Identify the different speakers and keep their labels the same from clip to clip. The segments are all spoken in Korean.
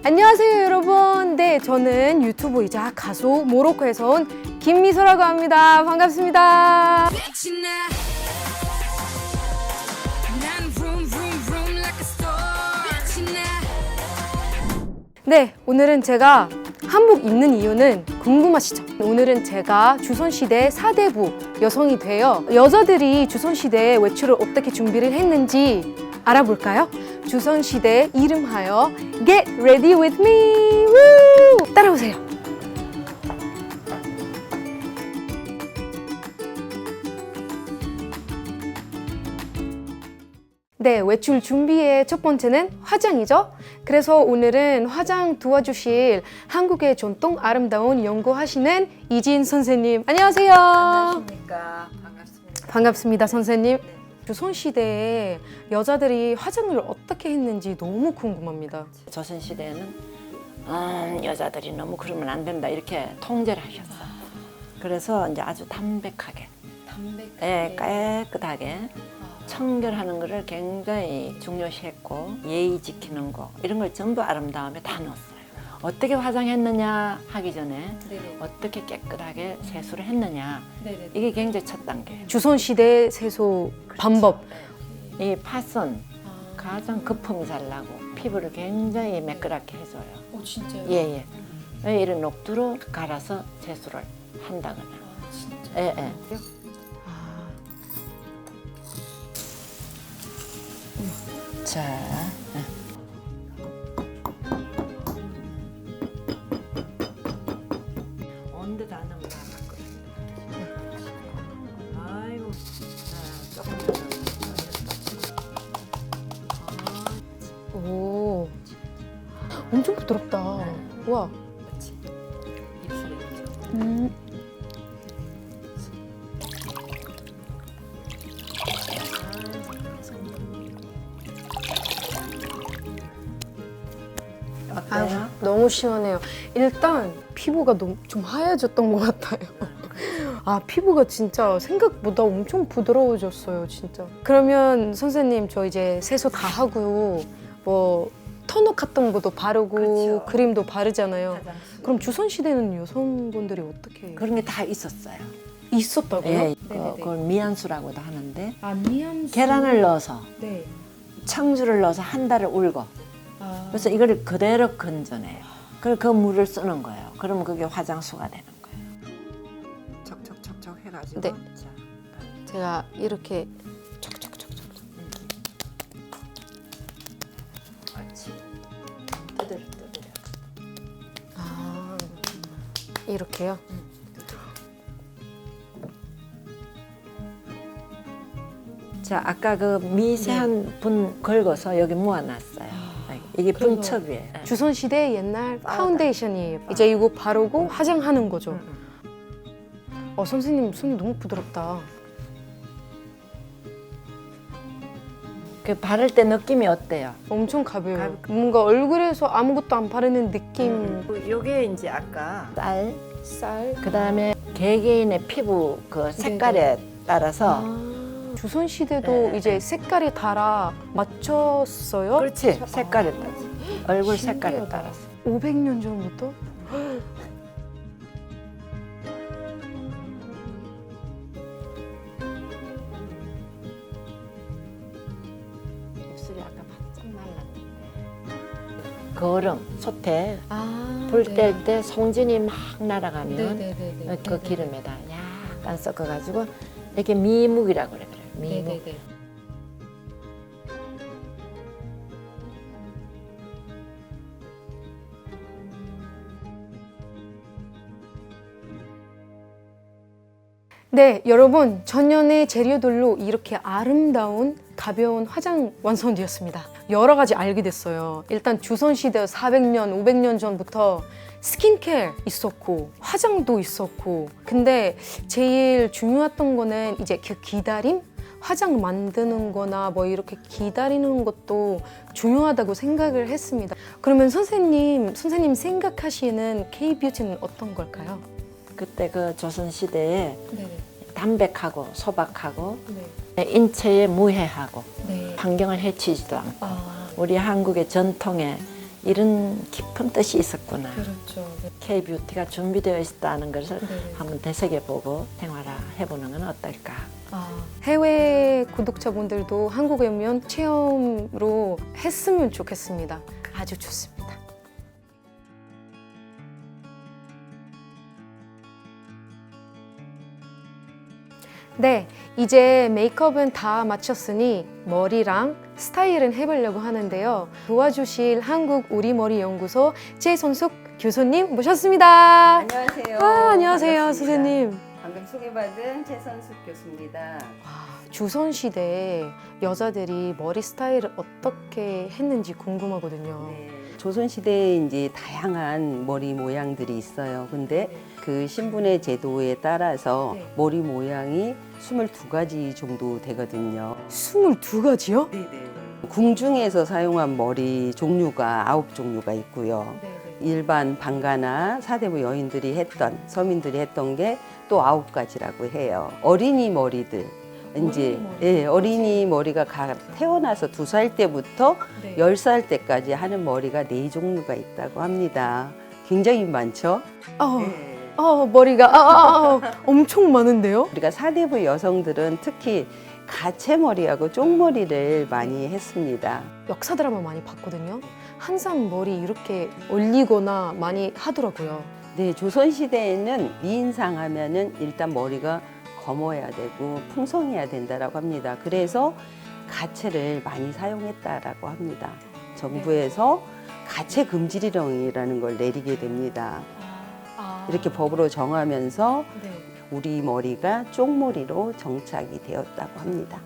Speaker 1: 안녕하세요 여러분. 네, 저는 유튜버이자 가수 모로코에서 온 김미소라고 합니다. 반갑습니다. 네, 오늘은 제가 한복 입는 이유는 궁금하시죠? 오늘은 제가 조선시대 4대부 여성이 되어 여자들이 조선시대 외출을 어떻게 준비를 했는지 알아볼까요? 조선시대 이름하여 Get Ready With Me! 우! 따라오세요. 네, 외출 준비의 첫 번째는 화장이죠. 그래서 오늘은 화장 도와주실 한국의 전통 아름다운 연구하시는 이진 선생님. 안녕하세요.
Speaker 2: 안녕하십니까. 반갑습니다.
Speaker 1: 반갑습니다, 선생님. 조선시대에 여자들이 화장을 어떻게 했는지 너무 궁금합니다.
Speaker 2: 조선시대에는 여자들이 너무 그러면 안 된다 이렇게 통제를 하셨어. 그래서 이제 아주 담백하게, 예, 깨끗하게 청결하는 것을 굉장히 중요시했고 예의 지키는 거 이런 걸 전부 아름다움에 다 넣었어요. 어떻게 화장했느냐 하기 전에 어떻게 깨끗하게 세수를 했느냐 이게 굉장히 첫 단계.
Speaker 1: 조선시대 세수 방법.
Speaker 2: 이 파선 가장 거품이 잘 나고 피부를 굉장히 매끄럽게 해줘요.
Speaker 1: 진짜요?
Speaker 2: 예예. 이런 녹두로 갈아서 세수를 한다거나.
Speaker 1: 진짜?
Speaker 2: 예예. 자. 온도 다 넣으면 다 맞거든요. 아이고. 자, 조금 더 넣어요.
Speaker 1: 오, 엄청 부드럽다. 와.
Speaker 2: 그렇지. 입술에 넣죠. 어때요?
Speaker 1: 너무 시원해요. 일단 피부가 좀 하얘졌던 것 같아요. 아, 피부가 진짜 생각보다 엄청 부드러워졌어요, 진짜. 그러면 선생님, 저 이제 세수 다 하고 뭐 토너 같은 것도 바르고
Speaker 2: 그렇죠.
Speaker 1: 크림도 바르잖아요.
Speaker 2: 화장실.
Speaker 1: 그럼 조선시대는 여성분들이 어떻게
Speaker 2: 그런 게 다 있었어요.
Speaker 1: 있었다고요?
Speaker 2: 예, 그걸 미안수라고도 하는데
Speaker 1: 아, 미암수.
Speaker 2: 계란을 넣어서
Speaker 1: 네.
Speaker 2: 청주를 넣어서 한 달을 울고
Speaker 1: 아,
Speaker 2: 그래서 이거를 그대로 건져내요. 그리고 그 물을 쓰는 거예요. 그러면 그게 화장수가 되는 거예요. 척척척척 해가지고
Speaker 1: 네.
Speaker 2: 자,
Speaker 1: 제가 이렇게 촉촉촉촉.
Speaker 2: 옳지. 두드려.
Speaker 1: 아, 이렇게요?
Speaker 2: 자, 아까 그 미세한 분 걸고서 여기 모아놨어요. 이게
Speaker 1: 그래서
Speaker 2: 분첩이에요.
Speaker 1: 조선시대 옛날
Speaker 2: 파우더.
Speaker 1: 파운데이션이에요. 이제 이거 바르고 화장하는 거죠.
Speaker 2: 응.
Speaker 1: 선생님 손이 너무 부드럽다.
Speaker 2: 그 바를 때 느낌이 어때요?
Speaker 1: 엄청 가벼워요. 뭔가 얼굴에서 아무것도 안 바르는 느낌.
Speaker 2: 요게 이제 아까
Speaker 1: 쌀.
Speaker 2: 그다음에 개개인의 피부 그 색깔에 따라서
Speaker 1: 조선시대도
Speaker 2: 네.
Speaker 1: 이제 색깔이 달아 맞췄어요?
Speaker 2: 그렇지 색깔에 따라서 얼굴 색깔에
Speaker 1: 신기하다.
Speaker 2: 따라서
Speaker 1: 500년 전부터?
Speaker 2: 입술이 아까 바짝 말랐는데 거름 솥에
Speaker 1: 아,
Speaker 2: 불 뗄 때 송진이 막 날아가면
Speaker 1: 네네네.
Speaker 2: 그 기름에다 약간 섞어가지고 이렇게 미묵이라고 그래요. 미묵.
Speaker 1: 네네네. 네, 여러분, 전년의 재료들로 이렇게 아름다운 가벼운 화장 완성되었습니다. 여러 가지 알게 됐어요. 일단 조선시대 400년, 500년 전부터 스킨케어 있었고 화장도 있었고, 근데 제일 중요했던 거는 이제 그 기다림? 화장 만드는 거나 뭐 이렇게 기다리는 것도 중요하다고 생각을 했습니다. 그러면 선생님 생각하시는 K-뷰티는 어떤 걸까요?
Speaker 2: 그때 그 조선 시대에
Speaker 1: 네.
Speaker 2: 담백하고 소박하고
Speaker 1: 네.
Speaker 2: 인체에 무해하고
Speaker 1: 네.
Speaker 2: 환경을 해치지도 않고
Speaker 1: 아,
Speaker 2: 우리 한국의 전통의 이런 깊은 뜻이 있었구나.
Speaker 1: 그렇죠.
Speaker 2: K-뷰티가 준비되어 있다는 것을
Speaker 1: 네.
Speaker 2: 한번 되새겨보고 생활해보는 건 어떨까.
Speaker 1: 해외 구독자분들도 한국에 오면 체험으로 했으면 좋겠습니다. 아주 좋습니다. 네, 이제 메이크업은 다 마쳤으니 머리랑 스타일은 해보려고 하는데요. 도와주실 한국 우리머리 연구소 최선숙 교수님 모셨습니다.
Speaker 3: 안녕하세요.
Speaker 1: 안녕하세요,
Speaker 3: 반갑습니다.
Speaker 1: 선생님.
Speaker 3: 방금 소개받은 최선숙 교수입니다.
Speaker 1: 조선시대 여자들이 머리 스타일을 어떻게 했는지 궁금하거든요.
Speaker 3: 네. 조선시대에 이제 다양한 머리 모양들이 있어요. 근데 그 신분의 제도에 따라서
Speaker 1: 네.
Speaker 3: 머리 모양이 22가지 정도 되거든요.
Speaker 1: 22가지요?
Speaker 3: 궁중에서 사용한 머리 종류가 9종류가 있고요. 일반 방가나 사대부 여인들이 했던, 서민들이 했던 게 또 9가지라고 해요. 어린이 머리들. 이제 어린이 머리가 태어나서 2살 때부터 10살 때까지 하는 머리가 4종류가 있다고 합니다. 굉장히 많죠?
Speaker 1: 머리가 엄청 많은데요?
Speaker 3: 우리가 사대부 여성들은 특히 가채머리하고 쪽머리를 많이 했습니다.
Speaker 1: 역사 드라마 많이 봤거든요. 항상 머리 이렇게 올리거나 많이 하더라고요.
Speaker 3: 네, 조선시대에는 미인상 하면은 일단 머리가 검어야 되고 풍성해야 된다라고 합니다. 그래서 가채를 많이 사용했다라고 합니다. 정부에서 가채 금지령이라는 걸 내리게 됩니다. 이렇게 법으로 정하면서 우리 머리가 쪽머리로 정착이 되었다고 합니다.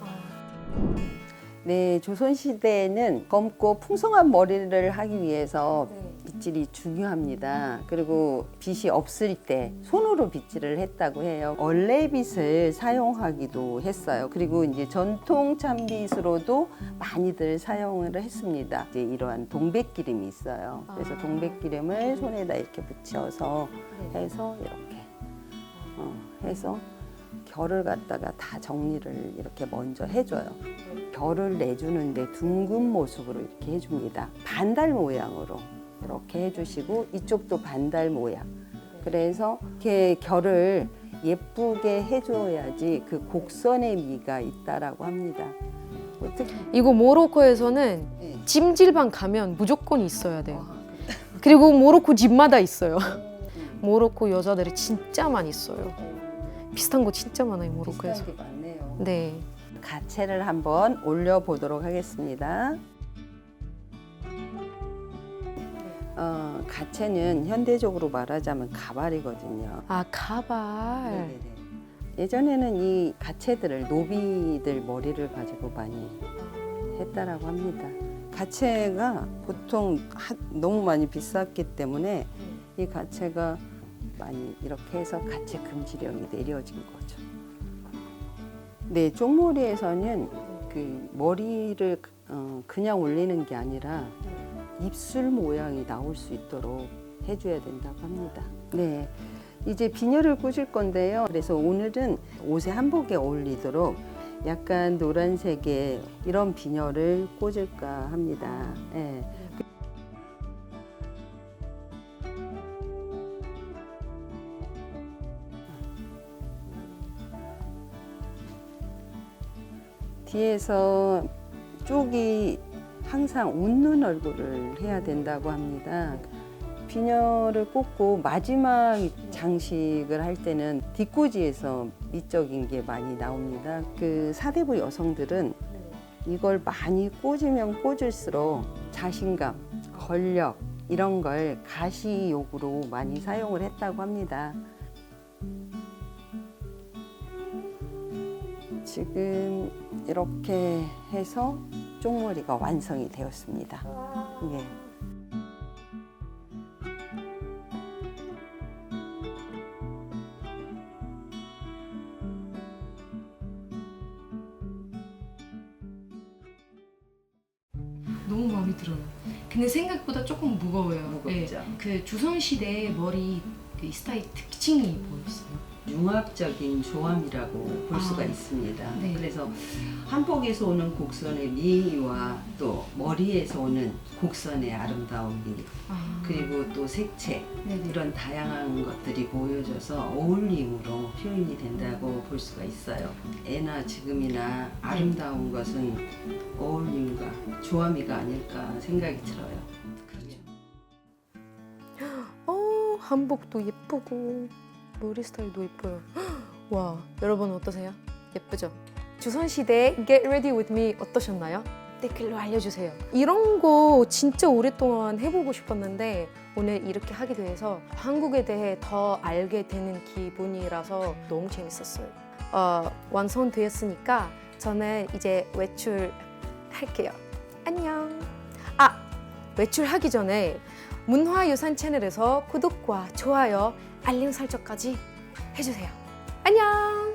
Speaker 3: 네, 조선시대에는 검고 풍성한 머리를 하기 위해서 빗질이 중요합니다. 그리고 빗이 없을 때 손으로 빗질을 했다고 해요. 얼레빗을 사용하기도 했어요. 그리고 이제 전통 참빗으로도 많이들 사용을 했습니다. 이제 이러한 동백기름이 있어요. 그래서 동백기름을 손에다 이렇게 붙여서 해서 이렇게 해서 결을 갖다가 다 정리를 이렇게 먼저 해줘요. 결을 내주는데 둥근 모습으로 이렇게 해줍니다. 반달 모양으로 이렇게 해주시고 이쪽도 반달 모양. 그래서 이렇게 결을 예쁘게 해줘야지 그 곡선의 미가 있다라고 합니다.
Speaker 1: 이거 모로코에서는 찜질방 가면 무조건 있어야 돼요. 그리고 모로코 집마다 있어요. 모로코 여자들이 진짜 많이 써요. 비슷한 거 진짜 많아요, 모로코에서.
Speaker 3: 비슷한 게 많네요.
Speaker 1: 네.
Speaker 3: 가채를 한번 올려보도록 하겠습니다. 가채는 현대적으로 말하자면 가발이거든요.
Speaker 1: 가발.
Speaker 3: 네네네. 예전에는 이 가채들을 노비들 머리를 가지고 많이 했다라고 합니다. 가채가 보통 너무 많이 비쌌기 때문에 이 가채가 많이 이렇게 해서 가채 금지령이 내려진 거죠. 네, 쪽머리에서는 그 머리를 그냥 올리는 게 아니라 입술 모양이 나올 수 있도록 해줘야 된다고 합니다. 네, 이제 비녀를 꽂을 건데요. 그래서 오늘은 옷의 한복에 어울리도록 약간 노란색의 이런 비녀를 꽂을까 합니다. 네. 뒤에서 쪽이 항상 웃는 얼굴을 해야 된다고 합니다. 비녀를 꽂고 마지막 장식을 할 때는 뒷꽂이에서 미적인 게 많이 나옵니다. 그 사대부 여성들은 이걸 많이 꽂으면 꽂을수록 자신감, 권력 이런 걸 가시욕으로 많이 사용을 했다고 합니다. 지금 이렇게 해서 쪽머리가 완성이 되었습니다. 예.
Speaker 1: 너무 마음에 들어요. 근데 생각보다 조금 무거워요.
Speaker 3: 무겁죠.
Speaker 1: 그 조선시대 머리 그 스타일 특징이 뭐였어요?
Speaker 3: 융합적인 조합이라고 볼 수가
Speaker 1: 아.
Speaker 3: 있습니다.
Speaker 1: 네.
Speaker 3: 그래서 한복에서 오는 곡선의 미와 또 머리에서 오는 곡선의 아름다움이 그리고 또 색채
Speaker 1: 네네.
Speaker 3: 이런 다양한 것들이 보여져서 어울림으로 표현이 된다고 볼 수가 있어요. 애나 지금이나 아름다운 것은 어울림과 조화미가 아닐까 생각이 들어요.
Speaker 1: 한복도 예쁘고 머리 스타일도 예뻐요. 와, 여러분 어떠세요? 예쁘죠? 조선시대 Get Ready With Me 어떠셨나요? 댓글로 알려주세요. 이런 거 진짜 오랫동안 해보고 싶었는데 오늘 이렇게 하게 돼서 한국에 대해 더 알게 되는 기분이라서 너무 재밌었어요. 완성되었으니까 저는 이제 외출할게요. 안녕. 외출하기 전에 문화유산 채널에서 구독과 좋아요, 알림 설정까지 해주세요. 안녕.